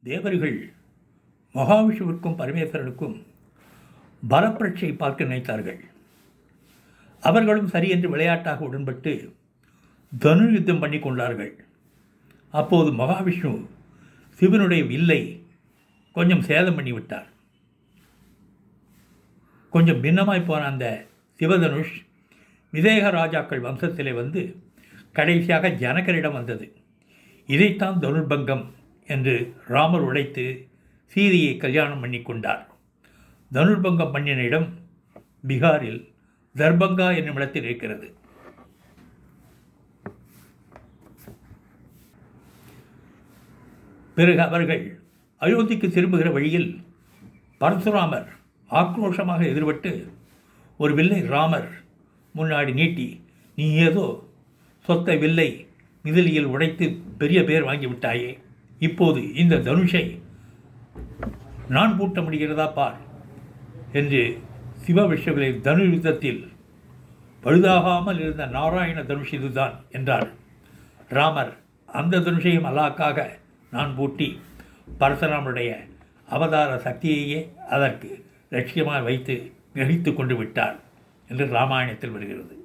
தேவர்கள் மகாவிஷ்ணுவிற்கும் பரமேஸ்வரனுக்கும் பலப்பரட்சை பார்க்க நினைத்தார்கள். அவர்களும் சரி என்று விளையாட்டாக உடன்பட்டு தனு யுத்தம் பண்ணி கொண்டார்கள். அப்போது மகாவிஷ்ணு சிவனுடைய வில்லை கொஞ்சம் சேதம் பண்ணிவிட்டார். கொஞ்சம் பின்னமாய் போன அந்த சிவதனுஷ் விதேக ராஜாக்கள் வம்சத்திலே வந்து கடைசியாக ஜனகரிடம் வந்தது. இதைத்தான் தனுர்பங்கம் என்று ராமர் உடைத்து சீதையை கல்யாணம் பண்ணி கொண்டார். தனுர்பங்கம் பண்ணின இடம் பீகாரில் தர்பங்கா என்னும் இடத்தில் இருக்கிறது. பிறகு அவர்கள் அயோத்திக்கு திரும்புகிற வழியில் பரசுராமர் ஆக்ரோஷமாக எதிர்பட்டு ஒரு வில்லை ராமர் முன்னாடி நீட்டி, நீ ஏதோ சொத்த வில்லை மிதிலியில் உடைத்து பெரிய பேர் வாங்கிவிட்டாயே, இப்போது இந்த தனுஷை நான் பூட்ட முடிகிறதா பார் என்று சிவவிஷ்ணுவின் தனு யுத்தத்தில் பழுதாகாமல் இருந்த நாராயண தனுஷ் இதுதான் என்றார். ராமர் அந்த தனுஷையும் அல்லாக்காக நான் பூட்டி பரசுராமனுடைய அவதார சக்தியையே அதற்கு லட்சியமாக வைத்து கிரகித்து கொண்டு விட்டார் என்று ராமாயணத்தில் வருகிறது.